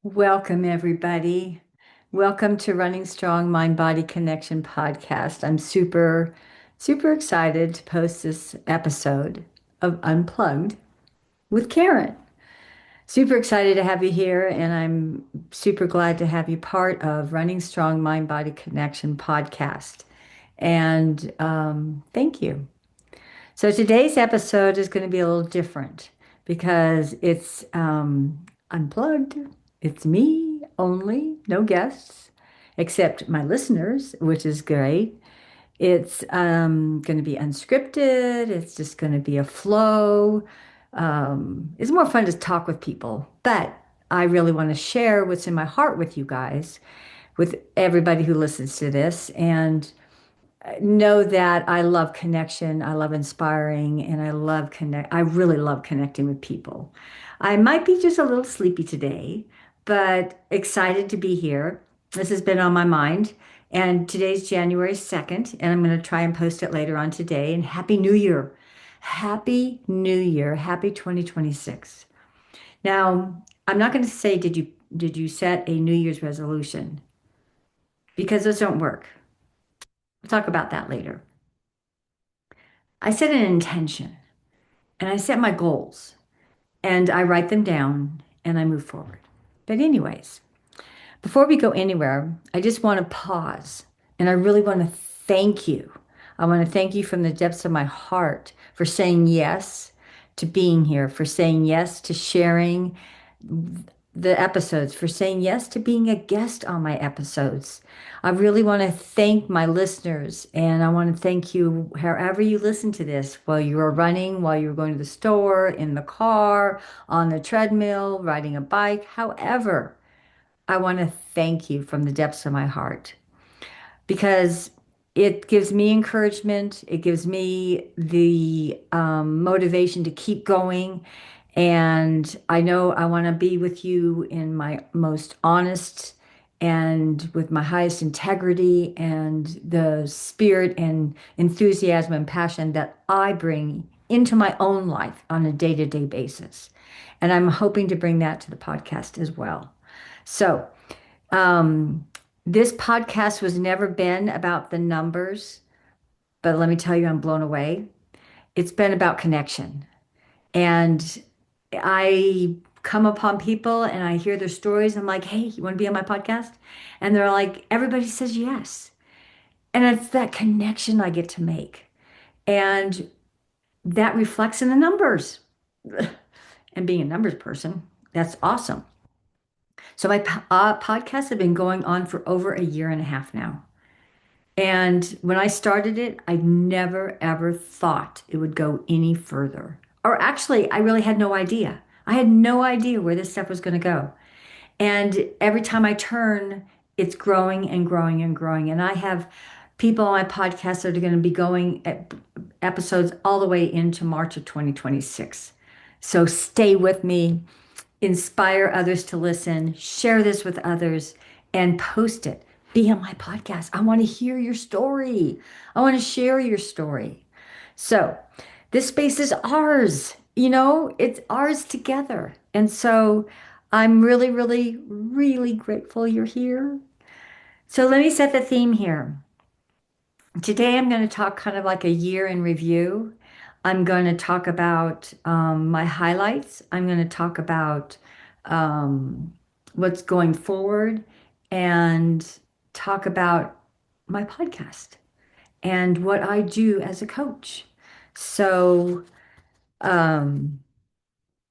Welcome, everybody. Welcome to Running Strong Mind Body Connection podcast. I'm super excited to post this episode of Unplugged with Karen. Super excited to have you here, and I'm super glad to have you part of Running Strong Mind Body Connection podcast. And thank you. So today's episode is going to be a little different because it's unplugged. It's me only, no guests, except my listeners, which is great. It's going to be unscripted. It's just going to be a flow. It's more fun to talk with people, but I really want to share what's in my heart with you guys, with everybody who listens to this. And know that I love connection, I love inspiring, and I really love connecting with people. I might be just a little sleepy today, but excited to be here. This has been on my mind, and today's January 2nd, and I'm going to try and post it later on today. And Happy New Year. Happy New Year. Happy 2026. Now, I'm not going to say did you set a New Year's resolution because those don't work. We'll talk about that later. I set an intention and I set my goals and I write them down and I move forward. But, anyways, before we go anywhere, I just want to pause and I really want to thank you. I want to thank you from the depths of my heart for saying yes to being here, for saying yes to sharing the episodes, for saying yes to being a guest on my episodes. I really want to thank my listeners and I want to thank you however you listen to this, while you are running, while you're going to the store, in the car, on the treadmill, riding a bike, however. I want to thank you from the depths of my heart because it gives me encouragement. It gives me the motivation to keep going. And I know I want to be with you in my most honest and with my highest integrity and the spirit and enthusiasm and passion that I bring into my own life on a day-to-day basis. And I'm hoping to bring that to the podcast as well. So, um, this podcast was never been about the numbers, but let me tell you, I'm blown away. It's been about connection. And I come upon people and I hear their stories. I'm like, hey, you want to be on my podcast? And they're like, everybody says yes. And it's that connection I get to make. And that reflects in the numbers. And being a numbers person, that's awesome. So my podcasts have been going on for over a year and a half now. And when I started it, I never ever thought it would go any further. Or actually, I really had no idea. I had no idea where this stuff was going to go. And every time I turn, it's growing and growing and growing. And I have people on my podcast that are going to be going at episodes all the way into March of 2026. So stay with me, inspire others to listen, share this with others, and post it. Be on my podcast. I want to hear your story. I want to share your story. So, this space is ours. It's ours together. And so, I'm really grateful you're here. So, let me set the theme here. Today, I'm going to talk kind of like a year in review. I'm going to talk about my highlights. I'm going to talk about what's going forward and talk about my podcast and what I do as a coach. So um,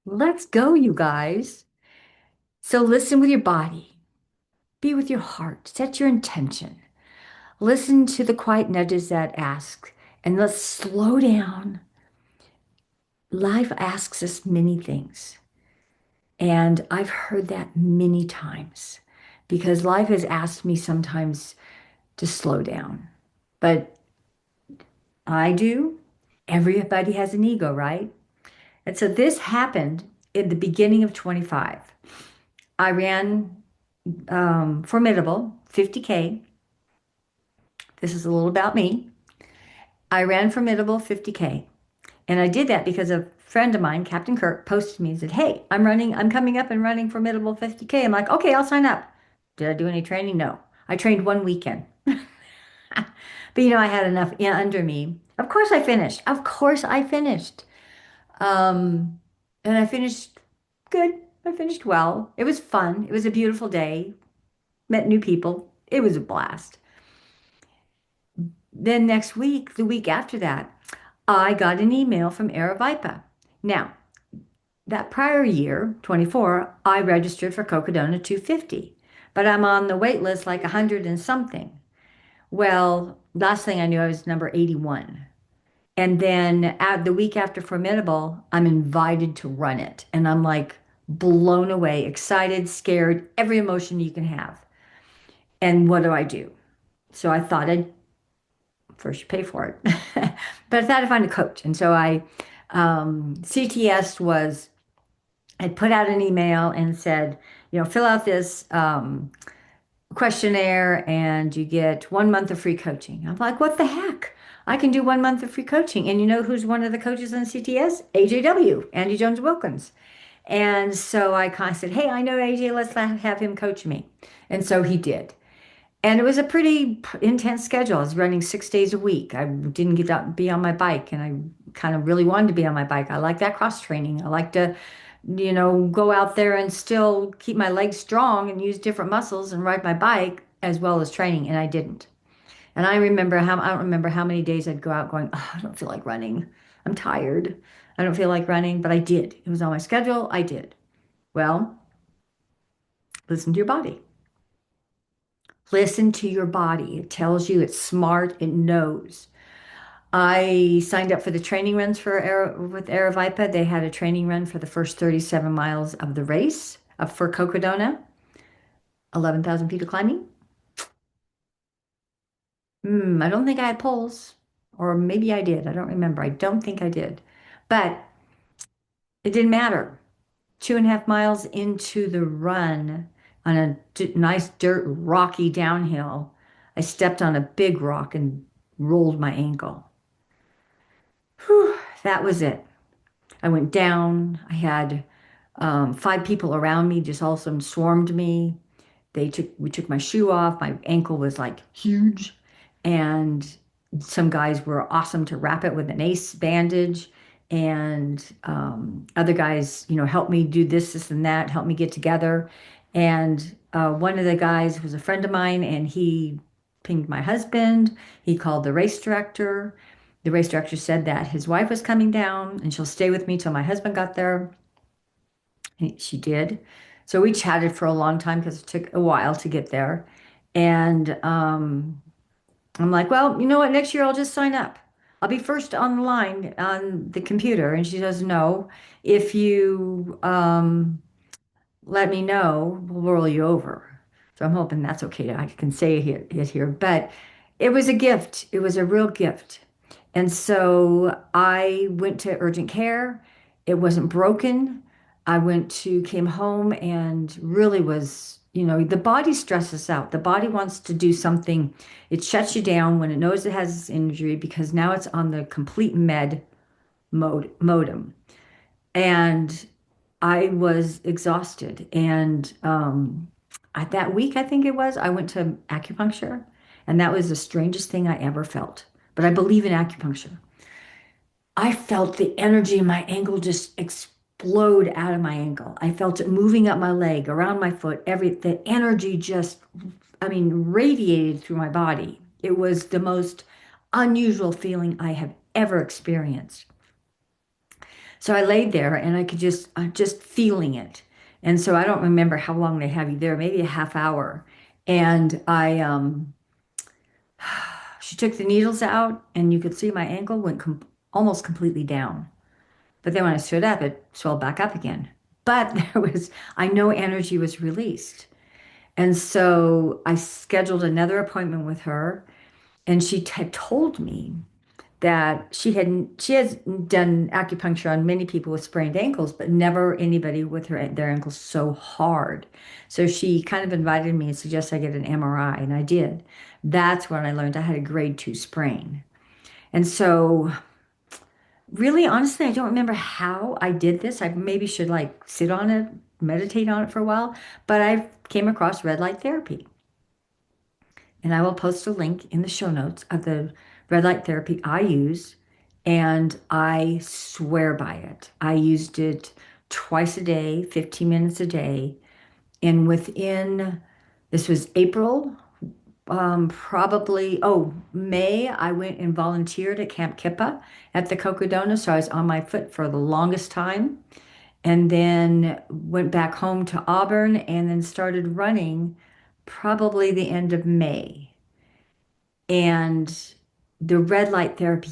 let's go, you guys. So listen with your body, be with your heart, set your intention. Listen to the quiet nudges that ask, and let's slow down. Life asks us many things, and I've heard that many times because life has asked me sometimes to slow down. But I do. Everybody has an ego, right? And so this happened in the beginning of 25. I ran Formidable 50K. This is a little about me. I ran Formidable 50K. And I did that because of friend of mine, Captain Kirk, posted me and said, "Hey, I'm coming up and running Formidable 50K." I'm like, "Okay, I'll sign up." Did I do any training? No. I trained one weekend. But I had enough under me. Of course I finished. Of course I finished. Um, and I finished good. I finished well. It was fun. It was a beautiful day. Met new people. It was a blast. Then next week, the week after that, I got an email from Aravaipa. Now, that prior year, 24, I registered for Cocodona 250, but I'm on the wait list like 100 and something. Well, last thing I knew, I was number 81. And then at the week after Formidable, I'm invited to run it. And I'm like blown away, excited, scared, every emotion you can have. And what do I do? So I thought I'd first pay for it. But I thought I'd find a coach. And so CTS was, I put out an email and said, fill out this questionnaire and you get 1 month of free coaching. I'm like, what the heck? I can do 1 month of free coaching. And you know who's one of the coaches on CTS? AJW, Andy Jones Wilkins. And so I kind of said, hey, I know AJ, let's have him coach me. And so he did. And it was a pretty intense schedule. I was running 6 days a week. I didn't get out be on my bike, and I kind of really wanted to be on my bike. I like that cross training. I like to, go out there and still keep my legs strong and use different muscles and ride my bike as well as training. And I didn't. And I don't remember how many days I'd go out going, oh, I don't feel like running. I'm tired. I don't feel like running, but I did. It was on my schedule. I did. Well, listen to your body. Listen to your body. It tells you, it's smart, it knows. I signed up for the training runs with Aravaipa. They had a training run for the first 37 miles of the race up for Cocodona, 11,000 feet of climbing. I don't think I had poles, or maybe I did. I don't remember. I don't think I did. But it didn't matter. 2.5 miles into the run on a nice dirt rocky downhill, I stepped on a big rock and rolled my ankle. Whew, that was it. I went down. I had 5 people around me just all of a sudden swarmed me. We took my shoe off. My ankle was like huge, and some guys were awesome to wrap it with an ace bandage, and other guys, helped me do this and that, helped me get together. And one of the guys was a friend of mine, and he pinged my husband. He called the race director. The race director said that his wife was coming down and she'll stay with me till my husband got there. She did. So we chatted for a long time because it took a while to get there. And I'm like, well, you know what? Next year I'll just sign up. I'll be first on the line on the computer. And she says, no, if you let me know, we'll roll you over. So I'm hoping that's okay. I can say it here. But it was a gift. It was a real gift. And so I went to urgent care. It wasn't broken. Came home and really was, the body stresses out. The body wants to do something. It shuts you down when it knows it has this injury because now it's on the complete med modem. And I was exhausted. And at that week, I think it was, I went to acupuncture. And that was the strangest thing I ever felt. But I believe in acupuncture. I felt the energy in my ankle just explode out of my ankle. I felt it moving up my leg, around my foot, the energy just, radiated through my body. It was the most unusual feeling I have ever experienced. So I laid there and I could just feeling it. And so I don't remember how long they have you there, maybe a half hour. And she took the needles out and you could see my ankle went almost completely down. But then when I stood up, it swelled back up again. But I know energy was released. And so I scheduled another appointment with her, and she had told me that she has done acupuncture on many people with sprained ankles, but never anybody with their ankles so hard. So she kind of invited me and suggested I get an MRI, and I did. That's when I learned I had a grade 2 sprain. And so Really, honestly, I don't remember how I did this. I maybe should like sit on it, meditate on it for a while, but I came across red light therapy. And I will post a link in the show notes of the red light therapy I use. And I swear by it. I used it twice a day, 15 minutes a day. And within, this was April, probably, oh, May, I went and volunteered at Camp Kippa at the Cocodona. So I was on my foot for the longest time. And then went back home to Auburn and then started running probably the end of May. And the red light therapy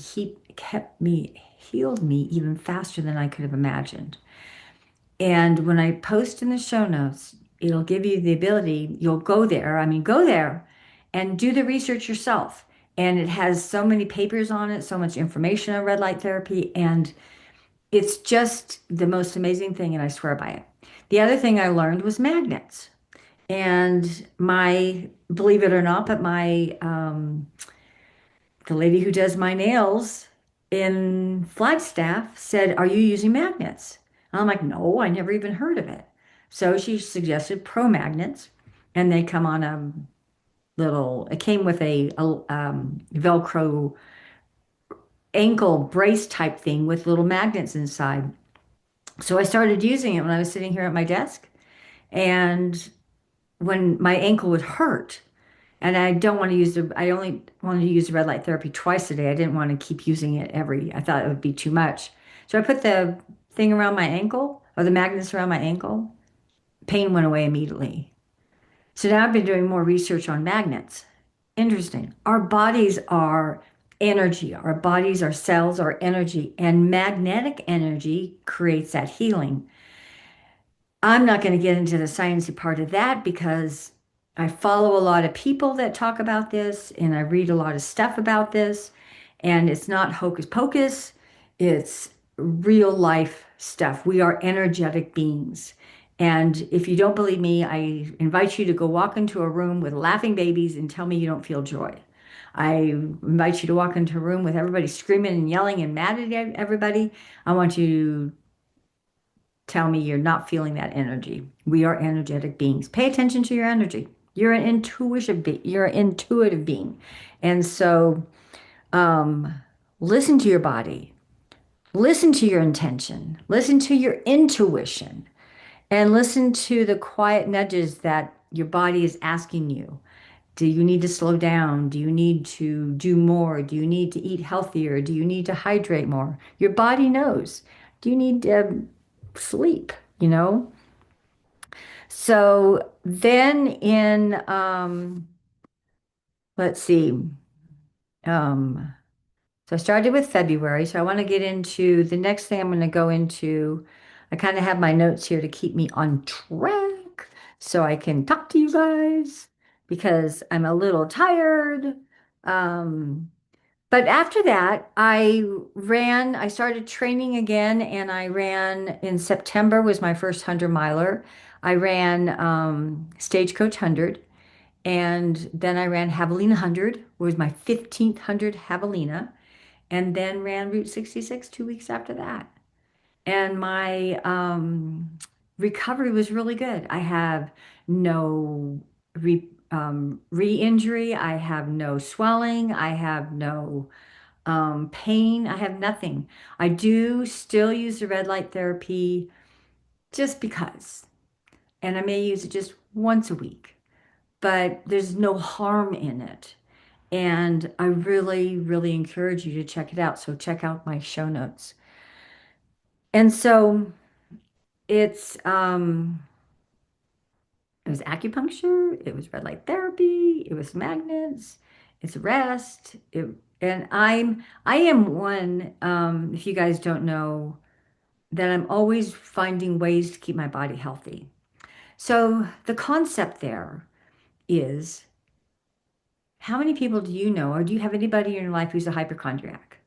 healed me even faster than I could have imagined. And when I post in the show notes, it'll give you the ability, you'll go there. I mean, go there and do the research yourself. And it has so many papers on it, so much information on red light therapy. And it's just the most amazing thing. And I swear by it. The other thing I learned was magnets. And believe it or not, but the lady who does my nails in Flagstaff said, "Are you using magnets?" And I'm like, "No, I never even heard of it." So she suggested pro magnets, and they come on a it came with a Velcro ankle brace type thing with little magnets inside. So I started using it when I was sitting here at my desk. And when my ankle would hurt, and I only wanted to use the red light therapy twice a day. I didn't want to keep using it I thought it would be too much. So I put the thing around my ankle or the magnets around my ankle. Pain went away immediately. So now I've been doing more research on magnets. Interesting. Our bodies are energy. Our bodies, our cells are energy, and magnetic energy creates that healing. I'm not going to get into the sciencey part of that because I follow a lot of people that talk about this and I read a lot of stuff about this. And it's not hocus pocus, it's real life stuff. We are energetic beings. And if you don't believe me, I invite you to go walk into a room with laughing babies and tell me you don't feel joy. I invite you to walk into a room with everybody screaming and yelling and mad at everybody. I want you tell me you're not feeling that energy. We are energetic beings. Pay attention to your energy. You're an intuitive being. And so um, listen to your body. Listen to your intention. Listen to your intuition. And listen to the quiet nudges that your body is asking you. Do you need to slow down? Do you need to do more? Do you need to eat healthier? Do you need to hydrate more? Your body knows. Do you need to sleep? You know? So then let's see, um, so I started with February. So I want to get into the next thing I'm going to go into. I kind of have my notes here to keep me on track so I can talk to you guys because I'm a little tired. Um, but after that, I started training again and I ran in September was my first 100 miler. I ran Stagecoach 100 and then I ran Javelina 100, was my 15th 100 Javelina, and then ran Route 66 2 weeks after that. And my recovery was really good. I have no re-injury. I have no swelling. I have no pain. I have nothing. I do still use the red light therapy just because, and I may use it just once a week, but there's no harm in it. And I really, really encourage you to check it out. So check out my show notes. And so it's it was acupuncture, it was red light therapy, it was magnets, it's rest. And I am one, if you guys don't know, that I'm always finding ways to keep my body healthy. So the concept there is how many people do you know, or do you have anybody in your life who's a hypochondriac?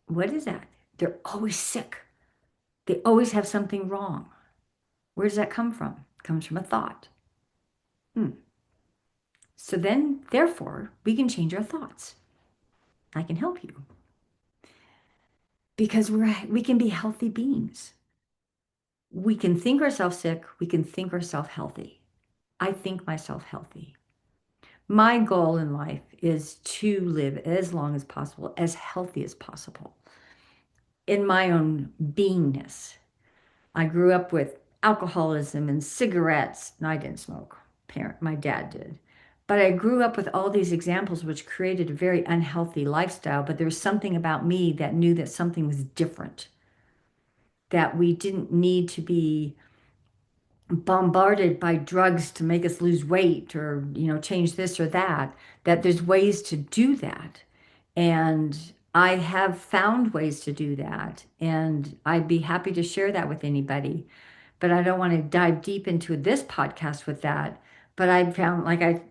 What is that? They're always sick. They always have something wrong. Where does that come from? It comes from a thought. Hmm. So then, therefore, we can change our thoughts. I can help you. because we can be healthy beings. We can think ourselves sick, we can think ourselves healthy. I think myself healthy. My goal in life is to live as long as possible, as healthy as possible in my own beingness. I grew up with alcoholism and cigarettes. No, I didn't smoke. My dad did. But I grew up with all these examples, which created a very unhealthy lifestyle. But there was something about me that knew that something was different, that we didn't need to be bombarded by drugs to make us lose weight or, change this or that, that there's ways to do that. And I have found ways to do that. And I'd be happy to share that with anybody, but I don't want to dive deep into this podcast with that. But I found, like I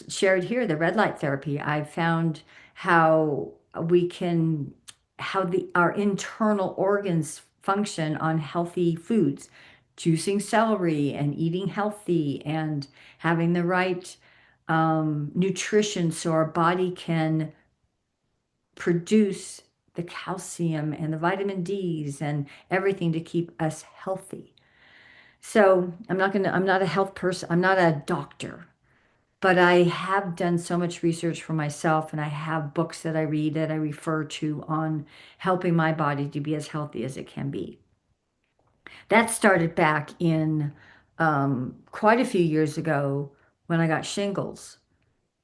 shared here, the red light therapy, I found how we can, how our internal organs function on healthy foods, juicing celery and eating healthy and having the right nutrition so our body can produce the calcium and the vitamin D's and everything to keep us healthy. So I'm not a health person, I'm not a doctor, but I have done so much research for myself and I have books that I read that I refer to on helping my body to be as healthy as it can be. That started back in quite a few years ago when I got shingles,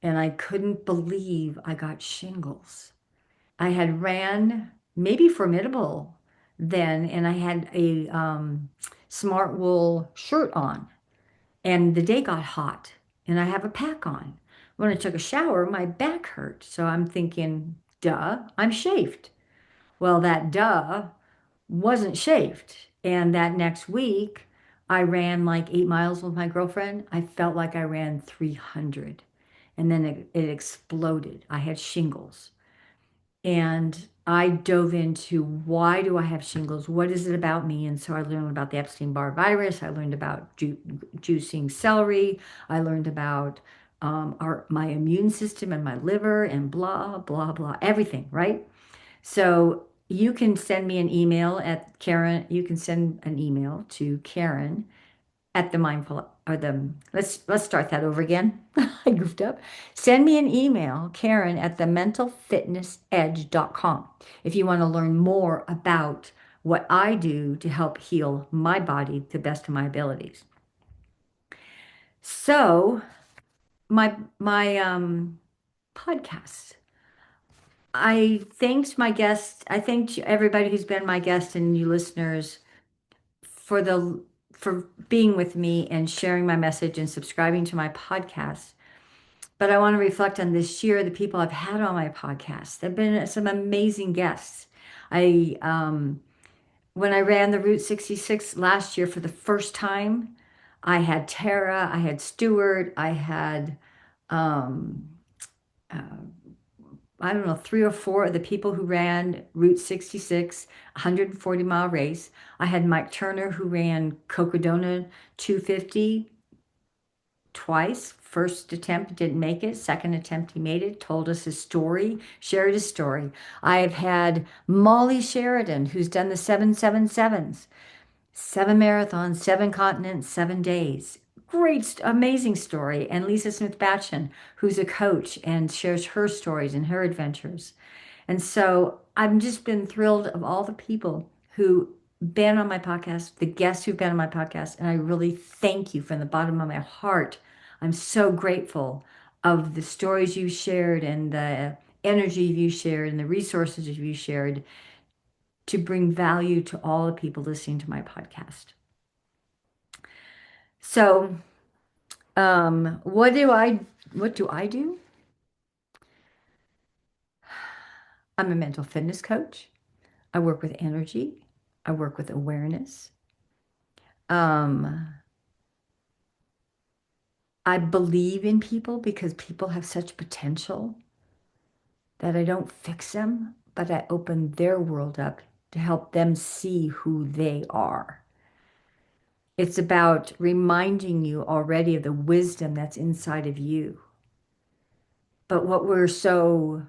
and I couldn't believe I got shingles. I had ran maybe Formidable then, and I had a smart wool shirt on, and the day got hot, and I have a pack on. When I took a shower, my back hurt. So I'm thinking, duh, I'm shaved. Well, that duh wasn't shaved. And that next week, I ran like 8 miles with my girlfriend. I felt like I ran 300. And then it exploded. I had shingles. And I dove into why do I have shingles? What is it about me? And so I learned about the Epstein-Barr virus. I learned about juicing celery. I learned about my immune system and my liver and blah, blah, blah, everything, right? So you can send me an email at Karen. You can send an email to Karen at the mindful or the let's start that over again. I goofed up. Send me an email, Karen at the mentalfitnessedge.com, if you want to learn more about what I do to help heal my body to the best of my abilities. So my podcast. I thanked my guests. I thanked everybody who's been my guest and you listeners for the for being with me and sharing my message and subscribing to my podcast. But I want to reflect on this year, the people I've had on my podcast. There've been some amazing guests. I When I ran the Route 66 last year for the first time, I had Tara, I had Stuart, I had um, uh, I don't know, three or four of the people who ran Route 66, 140-mile race. I had Mike Turner who ran Cocodona 250 twice. First attempt didn't make it. Second attempt he made it, told us his story, shared his story. I've had Molly Sheridan who's done the 777s, 7 marathons, 7 continents, 7 days. Great, amazing story. And Lisa Smith Batchen, who's a coach and shares her stories and her adventures. And so I've just been thrilled of all the people who been on my podcast, the guests who've been on my podcast, and I really thank you from the bottom of my heart. I'm so grateful of the stories you shared and the energy you shared and the resources you shared to bring value to all the people listening to my podcast. So, what do I do? I'm a mental fitness coach. I work with energy. I work with awareness. Um, I believe in people because people have such potential that I don't fix them, but I open their world up to help them see who they are. It's about reminding you already of the wisdom that's inside of you. But what we're so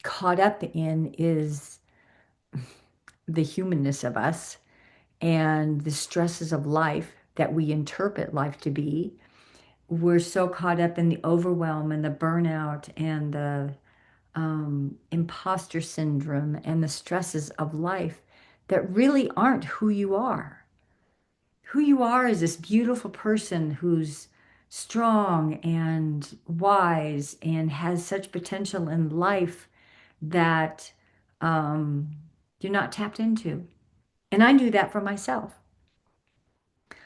caught up in is the humanness of us and the stresses of life that we interpret life to be. We're so caught up in the overwhelm and the burnout and the imposter syndrome and the stresses of life that really aren't who you are. Who you are is this beautiful person who's strong and wise and has such potential in life that um, you're not tapped into. And I knew that for myself.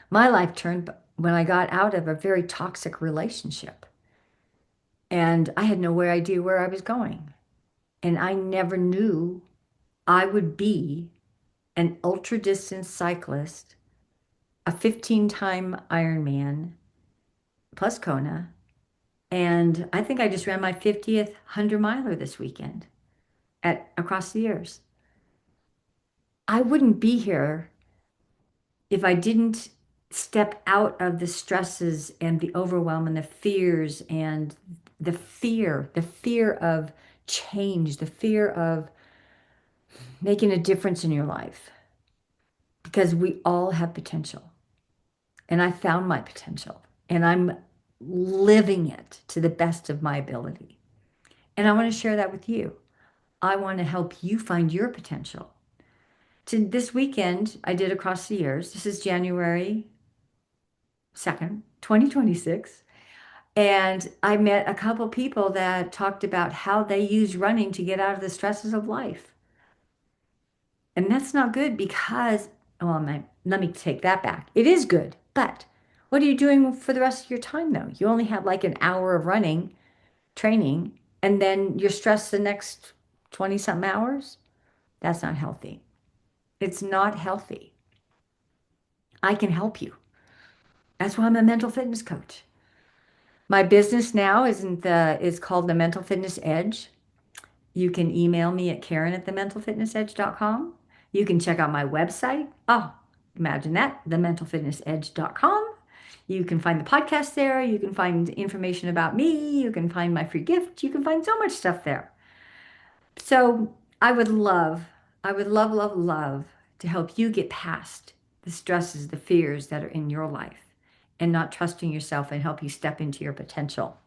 My life turned when I got out of a very toxic relationship. And I had no idea where I was going. And I never knew I would be an ultra distance cyclist, a 15-time Ironman plus Kona. And I think I just ran my 50th 100 miler this weekend at across the years. I wouldn't be here if I didn't step out of the stresses and the overwhelm and the fears and the fear of change, the fear of making a difference in your life, because we all have potential. And I found my potential and I'm living it to the best of my ability. And I want to share that with you. I want to help you find your potential. To this weekend, I did across the years. This is January 2nd, 2026. And I met a couple people that talked about how they use running to get out of the stresses of life. And that's not good because, well, let me take that back. It is good, but what are you doing for the rest of your time though? You only have like an hour of running training, and then you're stressed the next 20 something hours. That's not healthy. It's not healthy. I can help you. That's why I'm a mental fitness coach. My business now is called the Mental Fitness Edge. You can email me at Karen at thementalfitnessedge.com. You can check out my website. Oh, imagine that, thementalfitnessedge.com. You can find the podcast there. You can find information about me. You can find my free gift. You can find so much stuff there. So I would love, love, love to help you get past the stresses, the fears that are in your life and not trusting yourself and help you step into your potential.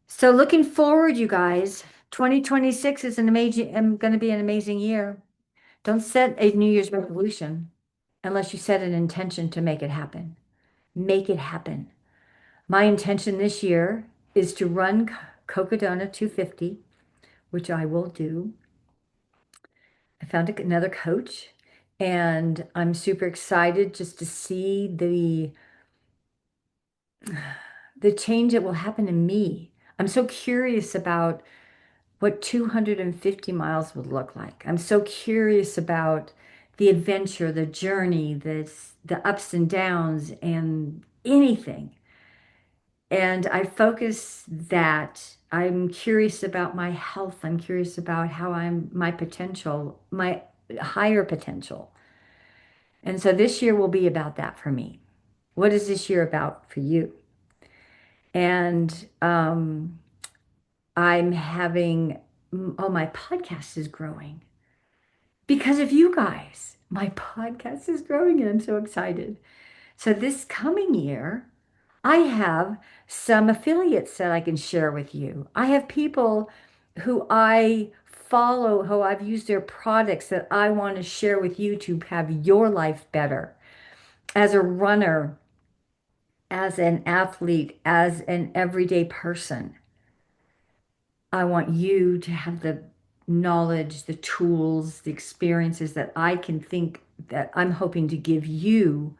So looking forward, you guys, 2026 is going to be an amazing year. Don't set a New Year's resolution unless you set an intention to make it happen. Make it happen. My intention this year is to run Cocodona 250, which I will do. I found another coach and I'm super excited just to see the change that will happen in me. I'm so curious about what 250 miles would look like. I'm so curious about the adventure, the journey, the ups and downs and anything. And I focus that I'm curious about my health. I'm curious about how my potential, my higher potential. And so this year will be about that for me. What is this year about for you? And I'm having, oh, my podcast is growing because of you guys. My podcast is growing and I'm so excited. So this coming year, I have some affiliates that I can share with you. I have people who I follow, who I've used their products that I want to share with you to have your life better. As a runner, as an athlete, as an everyday person, I want you to have the knowledge, the tools, the experiences that I can think that I'm hoping to give you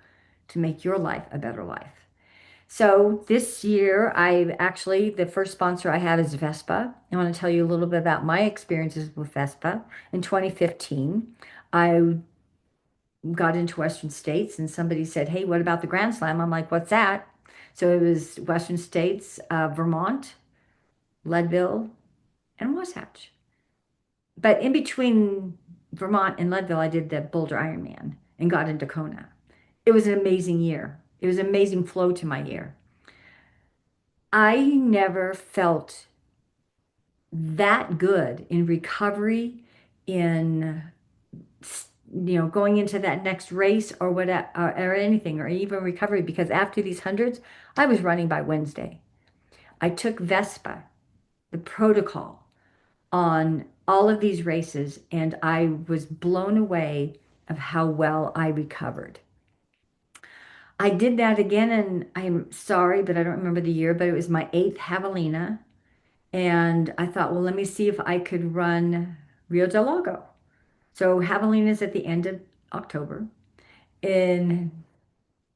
to make your life a better life. So this year, the first sponsor I have is Vespa. I want to tell you a little bit about my experiences with Vespa. In 2015, I got into Western States and somebody said, "Hey, what about the Grand Slam?" I'm like, "What's that?" So it was Western States, Vermont, Leadville, and Wasatch. But in between Vermont and Leadville, I did the Boulder Ironman and got into Kona. It was an amazing year. It was an amazing flow to my year. I never felt that good in recovery, in going into that next race or what, or anything, or even recovery, because after these hundreds, I was running by Wednesday. I took Vespa, the protocol, on all of these races, and I was blown away of how well I recovered. I did that again, and I'm sorry, but I don't remember the year, but it was my eighth Javelina. And I thought, well, let me see if I could run Rio del Lago. So Javelina is at the end of October, and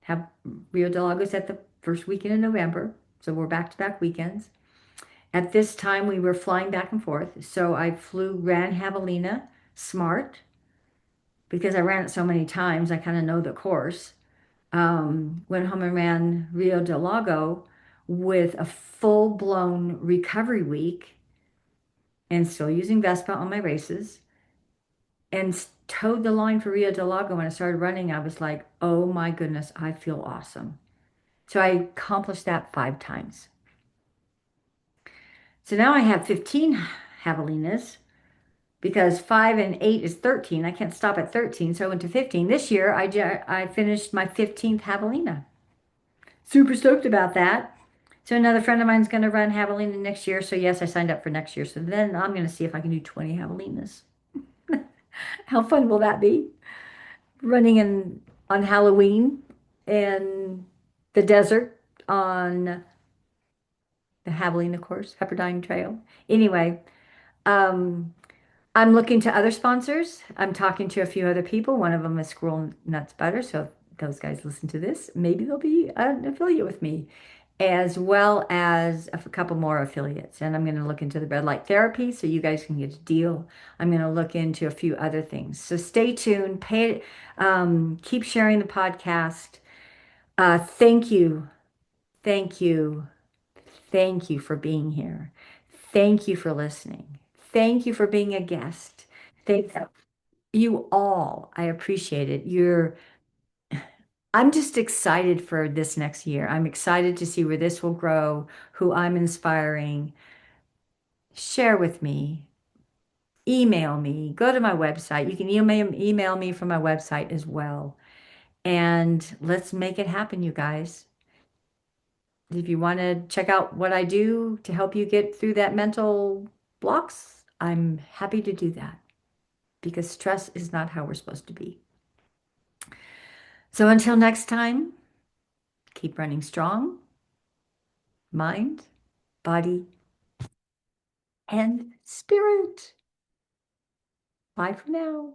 have Rio del Lago's at the first weekend in November. So we're back-to-back weekends. At this time, we were flying back and forth. So I ran Javelina smart because I ran it so many times. I kind of know the course. Went home and ran Rio del Lago with a full-blown recovery week and still using Vespa on my races, and towed the line for Rio del Lago. When I started running, I was like, oh my goodness, I feel awesome. So I accomplished that 5 times. So now I have 15 javelinas because 5 and 8 is 13. I can't stop at 13, so I went to 15. This year, I finished my 15th javelina. Super stoked about that. So another friend of mine's going to run javelina next year. So yes, I signed up for next year. So then I'm going to see if I can do 20 javelinas. How fun will that be? Running on Halloween in the desert on the Javelina course, Pepperdine Trail. Anyway, um, I'm looking to other sponsors. I'm talking to a few other people. One of them is Squirrel Nuts Butter. So if those guys listen to this, maybe they'll be an affiliate with me, as well as a couple more affiliates. And I'm going to look into the red light therapy so you guys can get a deal. I'm going to look into a few other things. So stay tuned. Keep sharing the podcast. Thank you. Thank you. Thank you for being here. Thank you for listening. Thank you for being a guest. Thank you all. I appreciate it. I'm just excited for this next year. I'm excited to see where this will grow, who I'm inspiring. Share with me, email me, go to my website. You can email me from my website as well. And let's make it happen, you guys. If you want to check out what I do to help you get through that mental blocks, I'm happy to do that because stress is not how we're supposed to be. So until next time, keep running strong, mind, body, and spirit. Bye for now.